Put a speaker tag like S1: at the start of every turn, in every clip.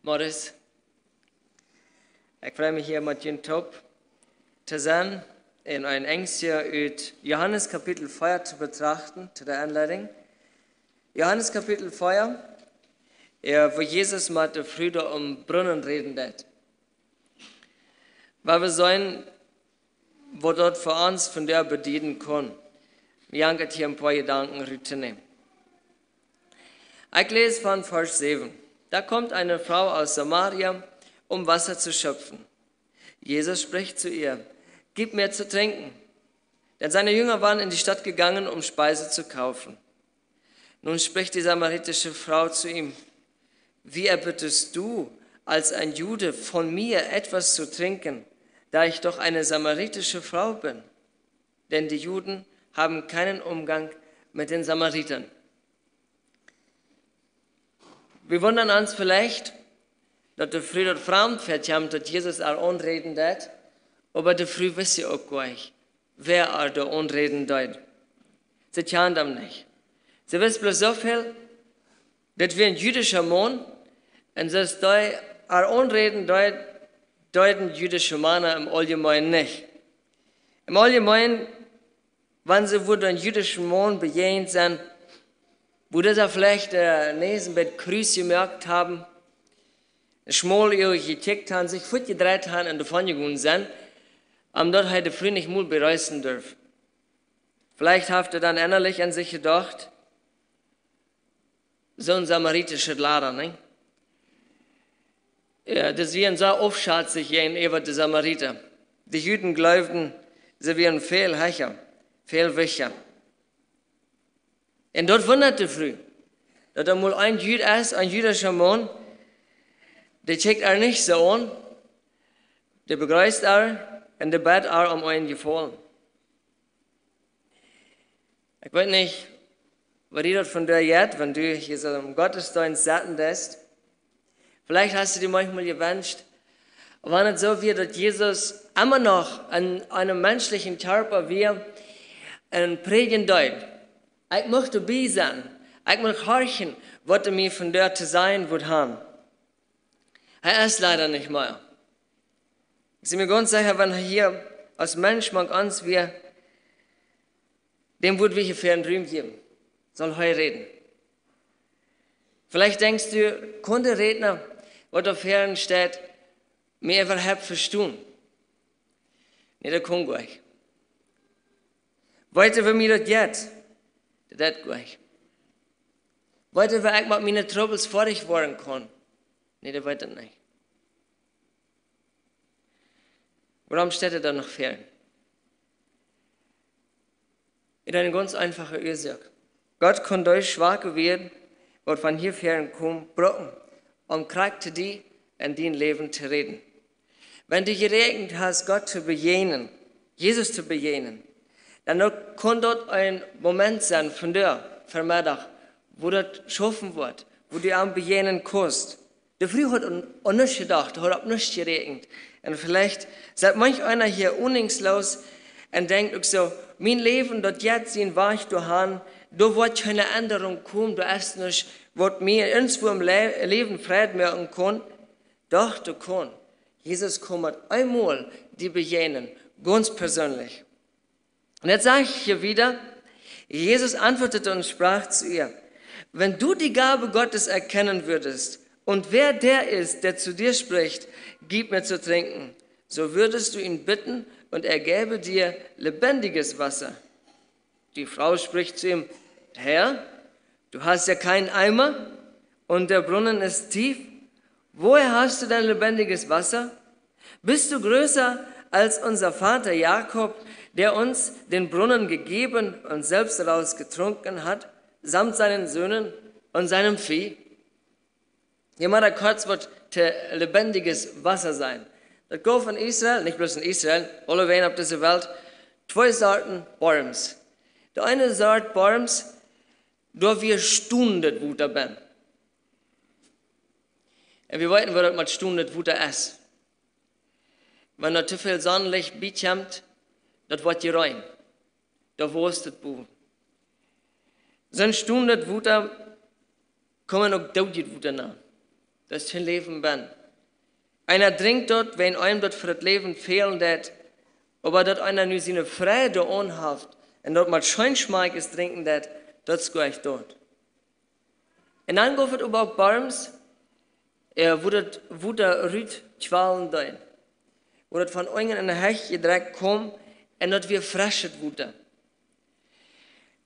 S1: Morris. Ik freue mich hier met jullie top te zijn in een engstje uit Johannes kapitel 4 te betrachten, zu der Anleitung. Johannes kapitel 4, wo Jesus mit der Brüder Brunnen reden wird. Weil wir sollen, wo dort für uns von der bedienen können. Wir haben hier ein paar Gedanken rüberzunehmen. Ich lese von Vers 7. Da kommt eine Frau aus Samaria, um Wasser zu schöpfen. Jesus spricht zu ihr, gib mir zu trinken. Denn seine Jünger waren in die Stadt gegangen, um Speise zu kaufen. Nun spricht die samaritische Frau zu ihm, wie erbittest du als ein Jude von mir etwas zu trinken, da ich doch eine samaritische Frau bin? Denn die Juden haben keinen Umgang mit den Samaritern. Wir wundern uns vielleicht, dass der früh dort fremd wird, dass Jesus auch anreden wird, aber der früh wissen auch gar nicht, wer er da anreden wird. Sie kennen das nicht. Sie wissen bloß so viel, dass wir ein jüdischer Mann, und das da er anreden deuten jüdische Männer im Allgemeinen nicht. Im Allgemeinen, wenn sie wo ein jüdischer Mann begegnet sind, wo das vielleicht Nesen mit Kreuz gemerkt haben, schmalöhrig gekickt haben, sich fortgedreht haben und davon gegangen sind, dort heute früh nicht mal bereisen dürfen. Vielleicht habt ihr dann innerlich an sich gedacht, so ein samaritischer Lader, ne? Ja, das wären so aufschätzig gegenüber den Samariter. Die Juden glaubten, sie wären viel höher, viel wichtiger. Und dort wunderte früh, dass da mal ein Jüd ist, ein jüdischer Mann, der checkt er nicht so an, der begrüßt er und der bat er einen Gefallen. Ich weiß nicht, was ihr dort von dir jetzt, wenn du hier so im Gottesdienst satten bist. Vielleicht hast du dir manchmal gewünscht, wenn es so wird, dass Jesus immer noch an einem menschlichen Körper wie ein Predigen deut. Ich möchte dabei sein. Ich möchte horchen, was er mir von dir zu sein wird haben. Er ist leider nicht mehr. Ich bin mir ganz sicher, wenn er hier als Mensch mag uns wir, dem wird wir hier für einen Traum geben. Soll heute reden. Vielleicht denkst du, konnte Redner, was auf Herren steht, mir überhaupt verstehen. Nee, das kann gar nicht. Weiter, wie mir das jetzt, das geht gar nicht. Weiter, wie ich mit meinen Troubles fertig werden kann. Nee, das weiß ich nicht. Warum steht er da noch fern? In eine ganz einfache Ursache. Gott kann durch Schwache werden, was von hier fern kommt, brauchen, um Krieg zu dir in dein Leben zu reden. Wenn du geregnet hast, Gott zu begegnen, Jesus zu begegnen, dann kann dort ein Moment sein von dir, für Mittag, wo das schaffen wird, wo du am Begegnen kannst. Der Früh hat an nichts gedacht, hat auf nichts geregnet. Und vielleicht seid manch einer hier unlingslos und denkt auch so, mein Leben, das jetzt sehen, war ich daheim, da wird keine Änderung kommen, da ist nicht, was mir irgendwo im Leben Frieden merken kann. Doch, du kannst. Jesus kommt einmal die begegnen, ganz persönlich. Und jetzt sage ich hier wieder, Jesus antwortete und sprach zu ihr, wenn du die Gabe Gottes erkennen würdest und wer der ist, der zu dir spricht, gib mir zu trinken, so würdest du ihn bitten und er gäbe dir lebendiges Wasser. Die Frau spricht zu ihm, Herr, du hast ja keinen Eimer und der Brunnen ist tief. Woher hast du dein lebendiges Wasser? Bist du größer als unser Vater Jakob, der uns den Brunnen gegeben und selbst daraus getrunken hat, samt seinen Söhnen und seinem Vieh? Hier mal kurz wird lebendiges Wasser sein. Das geht von Israel, nicht bloß in Israel, alle Wehen auf dieser Welt, zwei Sorten Bäumes. Der eine Sort Bäumes, da wir stundet Wuter bin. Und wir wollten, was mit stundet Wuter ist. Wenn da zu viel Sonnenlicht bekommt, das wird geräumt. Da wurstet bu. So ein stundet Wuter, kommen auch dauert Wuter nach. dass ich ein Leben bin. Einer trinkt dort, wenn einem dort für das Leben fehlen wird, aber dort einer nur seine Freude anhaft und dort mal Scheinschmeck ist trinken wird, das gehe ich dort. Und dann geht es aber auch Barms, wo der Rüt schwalen dein. Wo das von irgendeinem in der Hecht direkt kommt und dort wir frisches Wunder.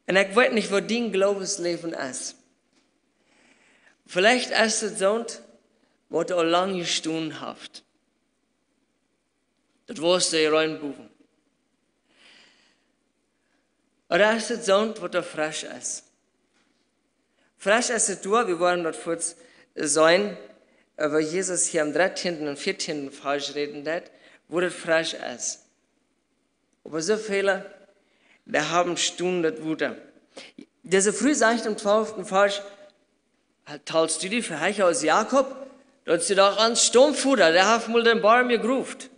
S1: Und ich weiß nicht, was dein Glaubensleben ist. Vielleicht ist es so, was du auch lange gestohlen hast. Das warst du hier reinbuchen. Oder ist es so, was du frisch ist. Frisch ist es du, wir wollen dort kurz sein, weil Jesus hier am 13. und 14. Vers reden hat, wo das frisch ist. Aber so viele, die haben Stunden das Wunder. Diese früh sagt im 12. Vers, teilst du die Verheiche aus Jakob? Da ist sie doch an Sturmfutter, der hat mal den Baum gegruft.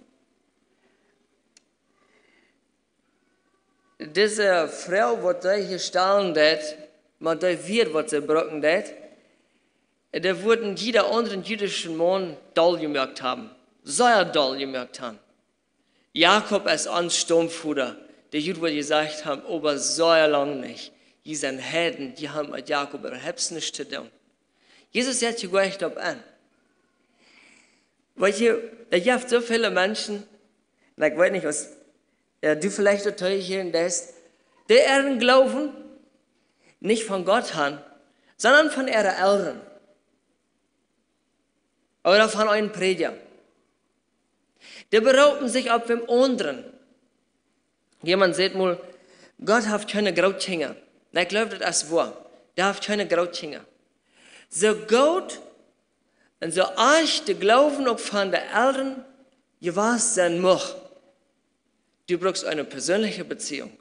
S1: Diese Frau, die da hier stehen hat, man da wird, was sie brocken hat, da wurden jeder anderen jüdischen Mann doll gemerkt haben. Sehr doll gemerkt haben. Jakob ist an Sturmfutter. Die Juden, die gesagt haben, aber sehr lang nicht. Die sind Helden, die haben mit Jakob überhaupt nichts zu tun. Jesus hat hier gleich darauf an. Weil hier, da gibt so viele Menschen, und ich weiß nicht, was du vielleicht auch hier in das, die ihren Glauben nicht von Gott haben, sondern von ihren Eltern. Oder von einem Prediger. Die berufen sich auf dem anderen. Jemand sagt mal, Gott hat keine Grautfinger. Ich glaube, das ist wahr. Der hat keine Grautfinger. So gut und so arg der Glauben auch von den Eltern gewahrt sein muss. Du brauchst eine persönliche Beziehung.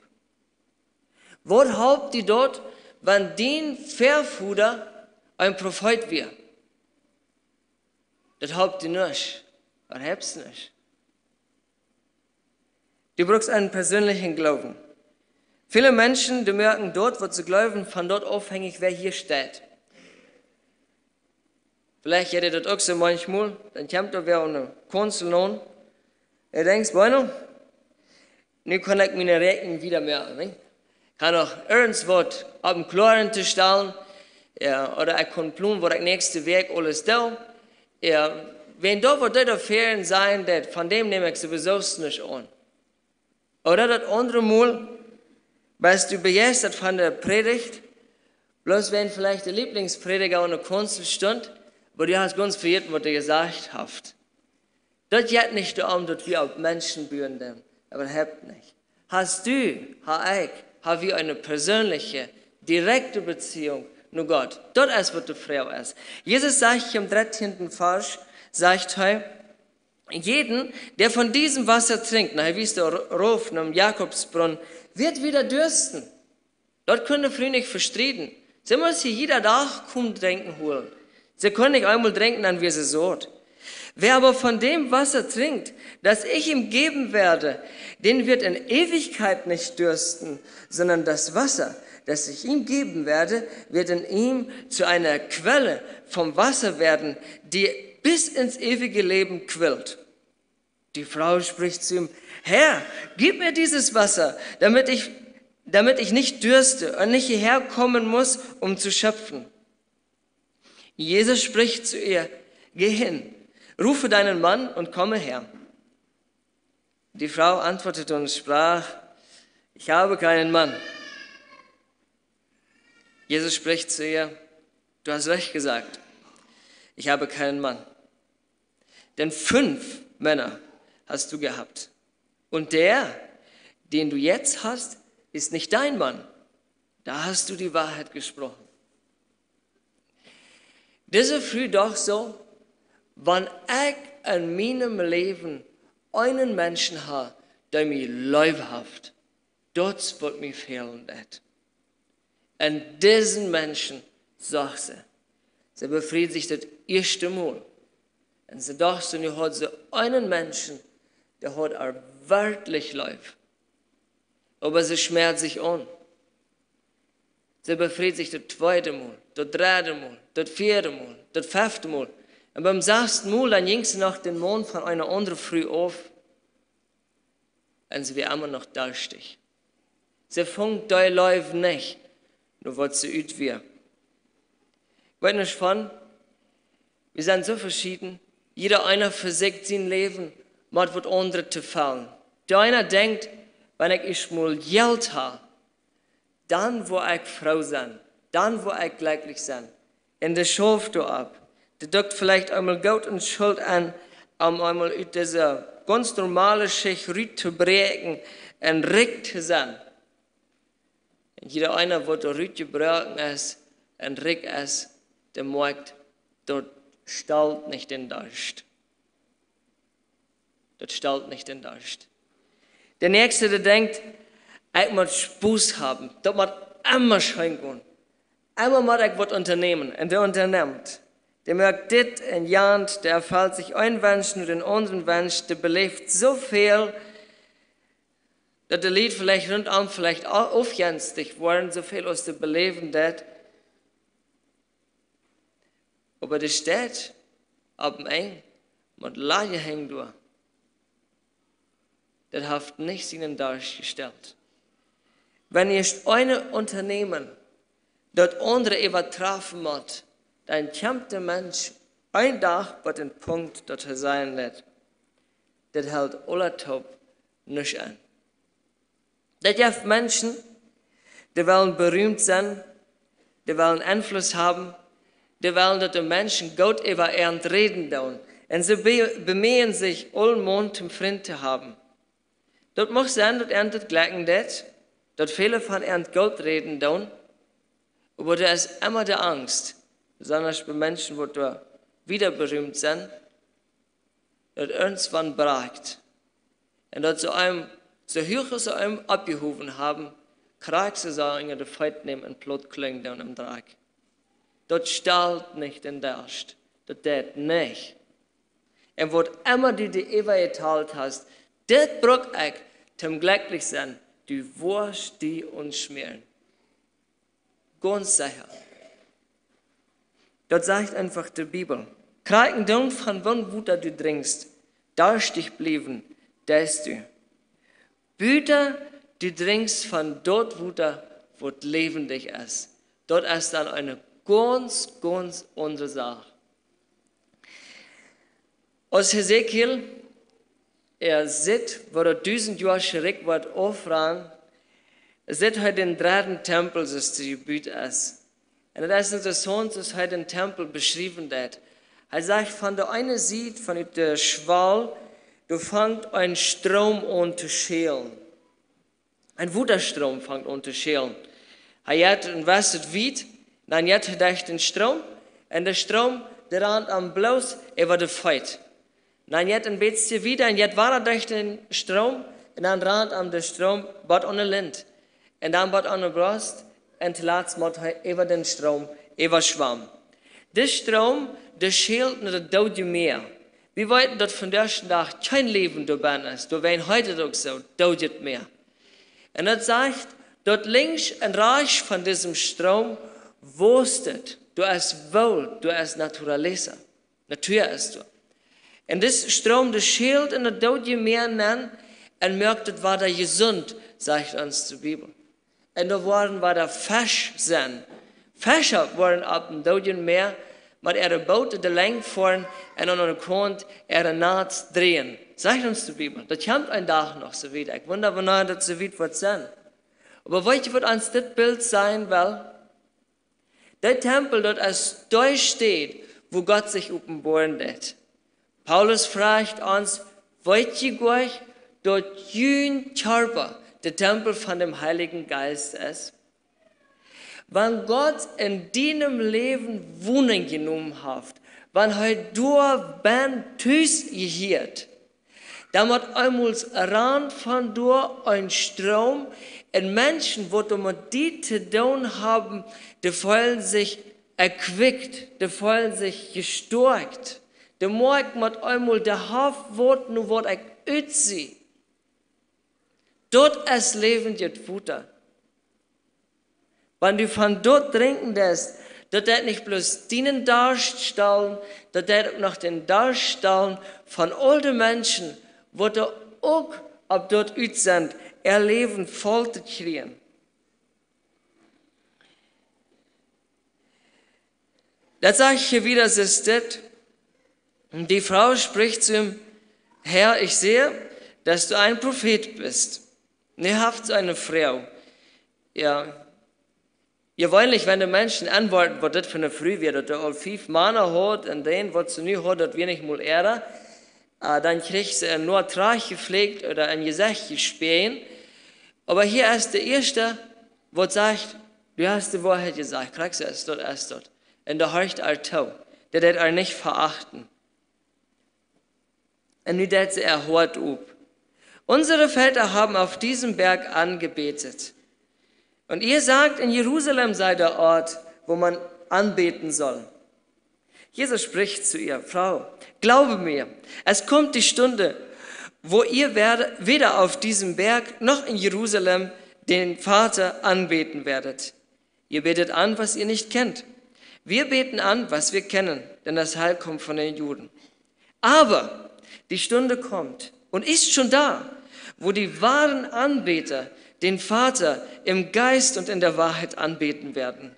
S1: Was habt ihr dort, wenn dein Verfuder ein Prophet wird? Das habt ihr nicht. Oder habt ihr nicht. Du brauchst einen persönlichen Glauben. Viele Menschen, die merken dort, wo sie glauben, von dort abhängig, wer hier steht. Vielleicht hätte das auch so manchmal, dann kommt da wer eine Konsul an. Er denkt, bueno, nun kann ich meine Rechnung wieder merken. Ne? Kann auch irgendwas auf dem klaren Tisch stellen, ja, oder ich kann planen, wo ich nächste Weg alles tue. Ja, wenn da was da Ferien sein, von dem nehme ich sowieso nicht an. Oder das andere Mal, bist du begeistert von der Predigt, bloß wenn vielleicht der Lieblingsprediger an der Konsul stand, aber du hast ganz vergessen, was er gesagt hat. Das geht nicht darum, dass wir auf Menschen bühren, aber habt nicht. Hast du, haben wir eine persönliche, direkte Beziehung zu Gott. Das ist, was die Frau ist. Jesus sagt hier im 13. Vers, sagt er, jeden, der von diesem Wasser trinkt, nachher wie es der Ruf am Jakobsbrunnen, wird wieder dürsten. Dort können früh nicht verstritten. Sie muss hier jeder Tag kommen trinken holen. Sie können nicht einmal trinken, dann wie sie sort. Wer aber von dem Wasser trinkt, das ich ihm geben werde, den wird in Ewigkeit nicht dürsten, sondern das Wasser, das ich ihm geben werde, wird in ihm zu einer Quelle vom Wasser werden, die bis ins ewige Leben quillt. Die Frau spricht zu ihm, Herr, gib mir dieses Wasser, damit ich nicht dürste und nicht hierher kommen muss, um zu schöpfen. Jesus spricht zu ihr, geh hin, rufe deinen Mann und komme her. Die Frau antwortete und sprach, ich habe keinen Mann. Jesus spricht zu ihr, du hast recht gesagt, ich habe keinen Mann. Denn 5 Männer hast du gehabt. Und der, den du jetzt hast, ist nicht dein Mann. Da hast du die Wahrheit gesprochen. Diese früh doch so, wenn ich in meinem Leben einen Menschen habe, der mir leibhaft, dort wird mir fehlen. Und diesen Menschen, sagt sie befriedigt sich das erste Mal. Und sie dachte, du hast so einen Menschen, der hat er wirklich Leib. Aber sie schmerzt sich an. Sie befriedigt sich das zweite Mal, das dritte Mal, das vierte Mal, das 5. Mal. Und beim 6. Mal, dann ging sie noch den Mond von einer anderen früh auf. Und sie war immer noch durstig. Sie fängt da Läufe nicht, nur was sie üt wir. Ich weiß nicht von, wir sind so verschieden. Jeder einer versucht sein Leben, mit was andere zu fallen. Der einer denkt, wenn ich mal Geld habe, dann wo ich Frau sein, dann wo ich glücklich sein. Und das schafft du ab. Der drückt vielleicht einmal Geld und Schuld an, um einmal aus dieser ganz normalen Schicht zu brechen und recht zu sein. Und jeder einer, wo der Rüt gebrochen ist und recht ist, der merkt, dort stellt nicht den Durst. Dort stellt nicht den Durst. Der Nächste, der denkt, ich muss Spaß haben, das muss immer schön gehen. Einmal muss ich was unternehmen, und der unternimmt. Der merkt dit und jant, der erfällt sich ein Wunsch nur den anderen Wunsch, der belebt so viel, dass der Lied vielleicht rundum vielleicht auch aufjenstig worden, so viel aus dem Beleben dat. Aber der steht auf dem Eng mit Laie hängen durch. Das hat nicht seinen dargestellt. Wenn ihr eine Unternehmen dort andere übertrafen muss, dann kommt der Mensch ein Tag bei den Punkt, dort er sein wird. Das hält aller Top nicht an. Das gibt Menschen, die wollen berühmt sein, die wollen Einfluss haben, die wollen, dass die Menschen Gott über ihren reden tun. Und sie bemühen sich, allmond zum Freund zu haben. Dort muss sein, dass das gleichen das, dass viele von ihren Gott reden tun, aber da ist immer die Angst, besonders bei Menschen, die da wieder berühmt sind, dass irgendwann bragt. Und dass sie einem, so hoch sie einem abgehoben haben, kriegt sie so in die Feit nehmen und plötzlich klingt dann im Dreck. Das stellt nicht den Durst. Das tät nicht. Und was immer du die Eva geteilt hast, das braucht ich zum glücklich sein, die Wurst, die uns schmieren. Ganz sicher. Das sagt einfach die Bibel. Kriegen du von wann Wuter du trinkst, durstig blieben, das du. Büter, du trinkst von dort Wuter, wo lebendig ist. Dort ist dann eine ganz, ganz andere Sache. Aus Hesekiel, sieht, wo er 1000 Jahre schräg wird aufran, sieht heute den dritten Tempel, das zu gebiet ist. Und das ist interessant, dass heute den Tempel beschrieben wird. Er sagt, von der einen Seite, von der Schwall, du fängt ein Strom an zu schälen. Ein Wuderstrom fängt an zu schälen. Er hat ein Wasser weit, dann hat er den Strom, und der Strom, der rannt am bloß über die Feit. Dann hat ein bisschen wieder, und jetzt war er durch den Strom, und dann rannt am der Strom, bot an der Lind. Und dann bot an der Brust, und zuletzt mod er über den Strom, über Schwamm. Der Strom, der schält nur das Daude mehr. Wir wollten, dass von der ersten Tag kein Leben dabei ist. Da wären heute doch so, daudet mehr. Und das sagt, dort links und rechts von diesem Strom wusstet, du hast wohl, du hast Naturaleza. Natur ist du. Und das Strom, das schält in der Daude mehr an und merkt, das war da gesund, sagt uns die Bibel. Und da war da Fisch sein. Fische waren ab dem Daude mehr, mit ihrer Boote der Länge fahren und an der Kant ihre Naht drehen. Sagt uns die Bibel. Das kommt ein Tag noch so wieder. Ich wundere, wann das so weit wird sein. Aber weißt du, was uns das Bild sein will? Der Tempel, dort als durchsteht, wo Gott sich offenbaren wird. Paulus fragt uns, wollt ihr euch dort jün Körper, der Tempel von dem Heiligen Geist ist? Wenn Gott in deinem Leben Wohnung genommen hat, wenn heute du ben Tüß gehiert, dann wird einmal ran von du ein Strom, und Menschen, die mit dir zu tun haben, die fühlen sich erquickt, die fühlen sich gestärkt. Die merken mit einmal, der Haft nur wird sie. Dort ist Leben jetzt Futter. Wenn du von dort trinken lässt, dass das nicht bloß dienen darstellen, dass das auch noch den Darstellen von alten Menschen, wo da auch ab dort ut sind, ihr Leben voll zu kriegen. Das sage ich hier wieder, es ist das. Und die Frau spricht zu ihm, Herr, ich sehe, dass du ein Prophet bist. Und er haft so eine Frau. Ja, gewöhnlich, wenn die Menschen antworten, was das für eine Früh wird, dass der all 5 Männer hat und den, was sie nu hat, das wir nicht mal Ehre, dann kriegt sie nur ein Trag gepflegt oder ein Gesicht gespähen. Aber hier ist der Erste, was sagt, du hast die Wahrheit gesagt, kriegst du es dort. Und der horcht tau, der wird nicht verachten. Und nu dat sie hört up. Unsere Väter haben auf diesem Berg angebetet. Und ihr sagt, in Jerusalem sei der Ort, wo man anbeten soll. Jesus spricht zu ihr, Frau, glaube mir, es kommt die Stunde, wo ihr weder auf diesem Berg noch in Jerusalem den Vater anbeten werdet. Ihr betet an, was ihr nicht kennt. Wir beten an, was wir kennen, denn das Heil kommt von den Juden. Aber die Stunde kommt und ist schon da, wo die wahren Anbeter den Vater im Geist und in der Wahrheit anbeten werden.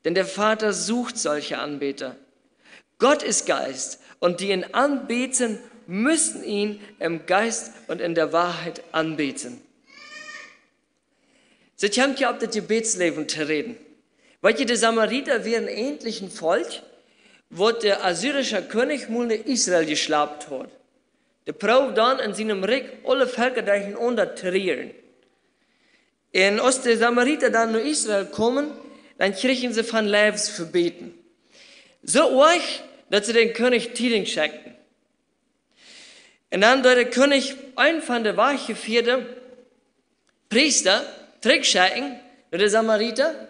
S1: Denn der Vater sucht solche Anbeter. Gott ist Geist und die ihn anbeten, müssen ihn im Geist und in der Wahrheit anbeten. Sie haben ja auf das Gebetsleben zu reden. Weil die Samariter wären ähnlich ein Volk, wo der assyrische König mal in Israel geschlapt hat. Der Brauch dann in seinem Reich alle Völker dahin untertrieren. Und als die Samariter dann nach Israel kommen, dann kriegen sie von Lebens verbeten. So euch, dass sie den König Tiering schickten. Und dann hat der König einen von der weichgeführten Priester zurückschicken, der Samariter.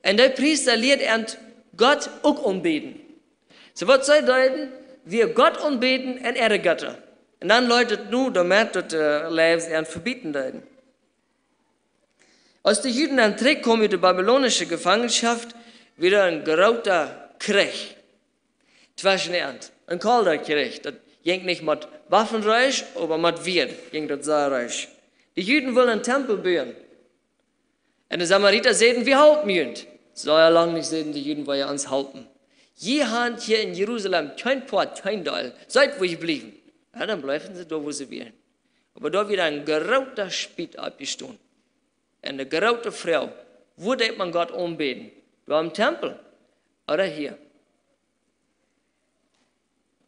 S1: Und der Priester lehrt Gott auch umbeten. So was soll deuten, wir Gott umbeten und ihre Götter. Und dann läutet nur, damit das Lebens verbieten deuten. Als die Juden dann zurückkommen mit der babylonischen Gefangenschaft, wieder ein gerauter Krieg zwischen ihnen. Ein kalter Krieg. Das ging nicht mit Waffenreich, aber mit Wirt ging das sehr reich. Die Juden wollen einen Tempel bauen. Und die Samariter sehen, wir halten müssen. So lange nicht sehen die Juden, weil wir uns halten. Je haben hier in Jerusalem kein Port, kein Teil. Seid wo ich blieben. Ja, dann bleiben sie da, wo sie wollen. Aber da wird ein gerauter Spied abgestoßen. Eine geraute Frau. Wo darf man Gott umbeten? Da im Tempel oder hier?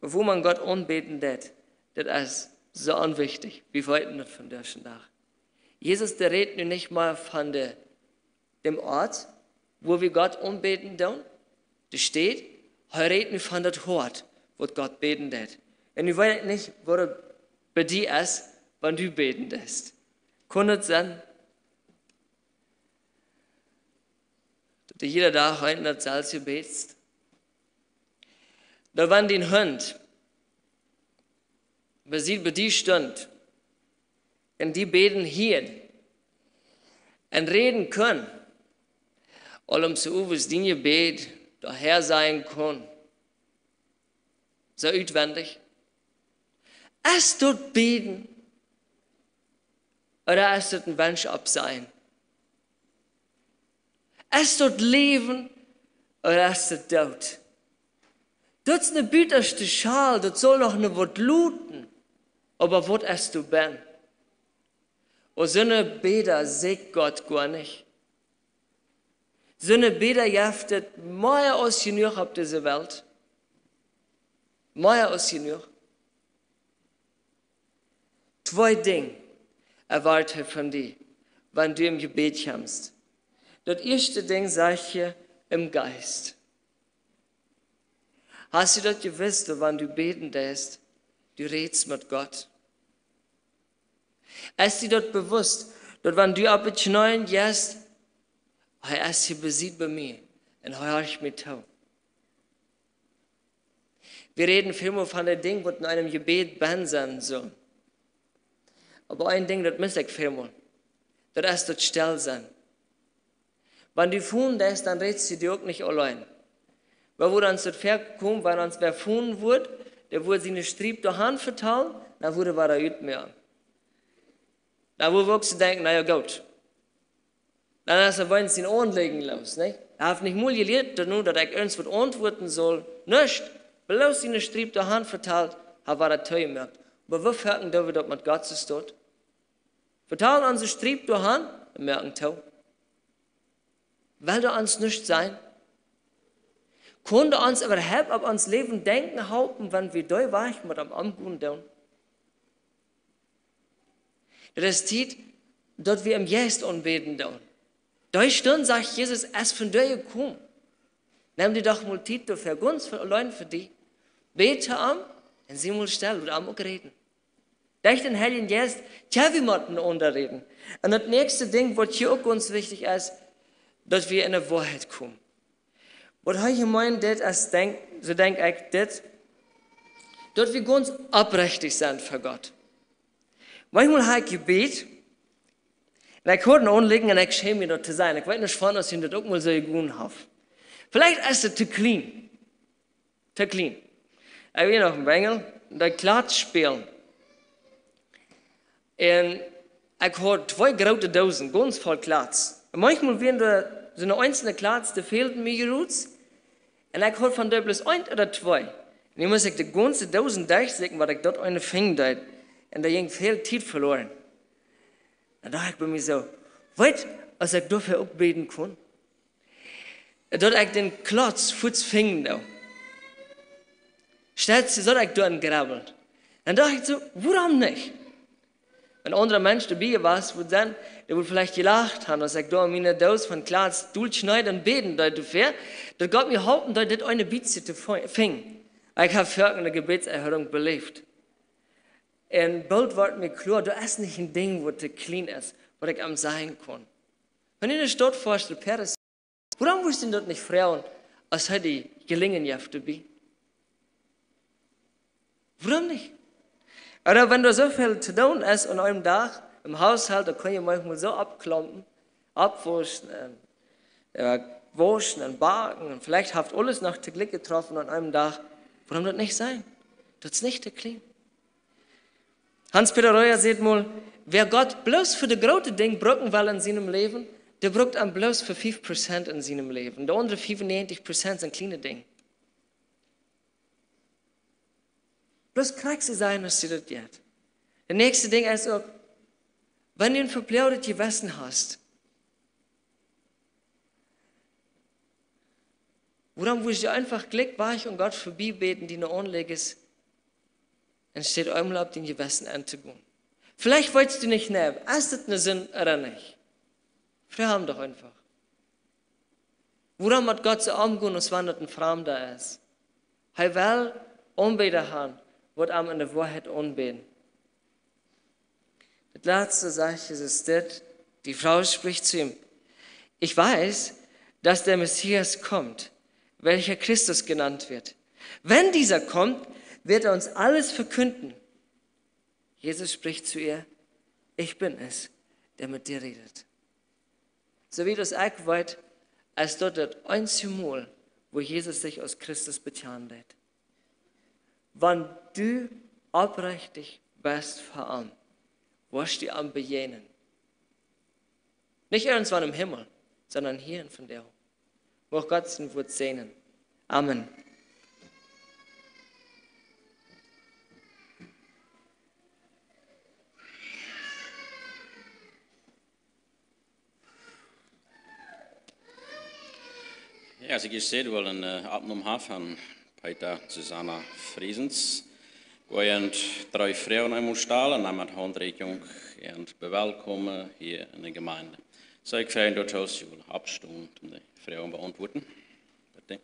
S1: Wo man Gott umbeten darf, das ist so unwichtig. Wir wollten das von der Tag. Jesus, der redet nun nicht mal von dem Ort, wo wir Gott umbeten dürfen. Das steht, er redet nun von dem Ort, wo Gott beten darf. Und ich weiß nicht, wo das bei dir ist, wenn du beten darfst. Kann es sein, dass du jeder Tag heute das Salz betest? Da wenn den Hund, man sieht bei dir stund, und die beten hier und reden können, allem so was Dinge bet, daher sein kann, so utwendig. Ist dort beten oder ist dort ein Mensch absein? Ist dort Leben oder ist dort Tod? Dort ist eine bitterste Schal, dort soll noch eine Wort looten, aber was ist du ben? Und so eine Beder sieht Gott gar nicht. So eine Beder jaftet mehr als genug auf dieser Welt. Mehr als genug. 2 Dinge erwarte von dir, wenn du im Gebet kommst. Das erste Ding sage ich dir im Geist. Hast du das gewusst, wenn du beten darfst, du redest mit Gott? Ist dir das bewusst, dass wenn du auf die Knien gehst, er ist hier besiegt bei mir und er hört mich zu. Wir reden vielmehr von den Dingen, die in einem Gebet ben sein sollen. Aber ein Ding, das muss ich vielmehr. Das ist das Stillsein. Wenn du fühlen darfst, dann redest du dir auch nicht allein. weil wo dann zu kommen, weil uns wer gefunden wurde, der wurde seine Strieb durch Hand verteilt, dann wurde war er übt mehr. Da wo wir auch zu denken, naja gut, dann ist er wollen sie in Ohren legen los, nicht? Er hat nicht mal gelehrt, dass ich uns was antworten soll, nicht, bloß seine Strieb durch Hand verteilt, war er teuer gemerkt. Aber wir merken, dass wir das mit Gott zu tun. Verteilen unsere Strieb durch Hand, wir merken tau. Will da uns nicht sein? Konnte uns überhaupt auf uns Leben denken, halten, wenn wir da waren mit am Angehen tun? Das ist Zeit, dort wir im Geist anbeten tun. Da Stunde sagt Jesus, es von dir gekommen. Nimm dir doch mal Zeit dafür, ganz allein für dich. Bete am, und sie mal still und am auch reden. Durch den Heiligen Geist, tja, wir müssen unterreden. Und das nächste Ding, was hier auch ganz wichtig ist, dass wir in der Wahrheit kommen. Was ich meine, das so denke ich, dass wir ganz aufrichtig sind für Gott. Manchmal habe ich Gebet, und ich höre ihn anlegen und ich schäme mich, dort zu sein. Ich weiß nicht, wann ich das auch mal so gut habe. Vielleicht ist es zu clean. Zu clean. Ich bin noch ein Bengel, und ich Klatsch spielen. Und ich habe 2 große Dosen, ganz voll Klatsch. Und manchmal werden da so eine einzelne Klatsch, da fehlt mir Roots. Und ich habe von da bloß 1 oder 2. Und dann muss ich die ganze Dosen durchsägen, weil ich dort eine Finger da. Und da ging viel Zeit verloren. Dann dachte ich bei mir so, weißt du, als ich dafür auch beten kann? Dort ich den Klotz Fuß fingen da. Stellt sich, so ich dort grabbelt. Dann dachte ich so, warum nicht? Wenn ein anderer Mensch dabei war, der wohl vielleicht gelacht haben, als ich da meine Dose von Klotz durchschneiden und beten dafür, das gab mir Hoffnung, dass das eine Bitte fing. Ich habe für eine Gebetserhörung belebt. Und bald wird mir klar, da ist nicht ein Ding, wo das clean ist, was ich am sein kann. Wenn ich eine Stadt vorstelle, Paris, warum wussten dort nicht Frauen, als hätte die gelingen jaft dabei? Warum nicht? Oder wenn da so viel zu tun ist an einem Tag, im Haushalt, da kann ich manchmal so abklompen, abwaschen, waschen und backen, und vielleicht habt alles noch zu Glück getroffen an einem Tag. Warum das nicht sein? Das ist nicht der clean. Hans-Peter Reuer sagt mal, wer Gott bloß für das große Ding brücken will in seinem Leben, der brückt am bloß für 5% in seinem Leben. Die anderen 95% sind kleine Dinge. Bloß kriegst du sein, dass du das geht. Das nächste Ding ist auch, wenn du ein verplaudertes Gewissen hast, woran willst du einfach Glück weich und Gott vorbeibeten, die eine Anlage ist, dann steht einmal auf den Gewissen anzugehen. Vielleicht wolltest du nicht nehmen. Ist das eine Sinn oder nicht? Fragen doch einfach. Woran hat Gott so umgehen, als wenn das ein Fremder ist? Er will anbeten haben, wird ihm in der Wahrheit anbeten. Das letzte Sache ist das, die Frau spricht zu ihm, ich weiß, dass der Messias kommt, welcher Christus genannt wird. Wenn dieser kommt, wird er uns alles verkünden. Jesus spricht zu ihr, ich bin es, der mit dir redet. So wie das auch weit, als dort das einzige Mal, wo Jesus sich aus Christus bekannt hat. Wenn du aufrichtig bist vor ihm, wirst du am Bejenen. Nicht irgendwann im Himmel, sondern hier in von der. Wo Gott sein Wort sehnen. Amen.
S2: Ja, als ik hier wil een opname heb van Peter Susanna Friesens, waar 3 vrouwen einmal stalen en met handreichung en bewelkomen hier in de gemeinde. Zou ik vragen dat als je wil abstimmen und die Frauen beantworten? Bitte.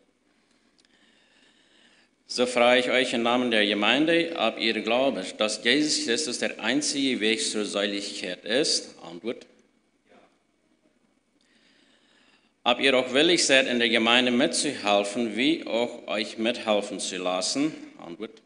S2: So frage ich euch im Namen der Gemeinde, ob ihr glaubt, dass Jesus Christus der einzige Weg zur Seligkeit ist? Antwort. Ob ihr auch willig seid, in der Gemeinde mitzuhelfen, wie auch euch mithelfen zu lassen? Antwort.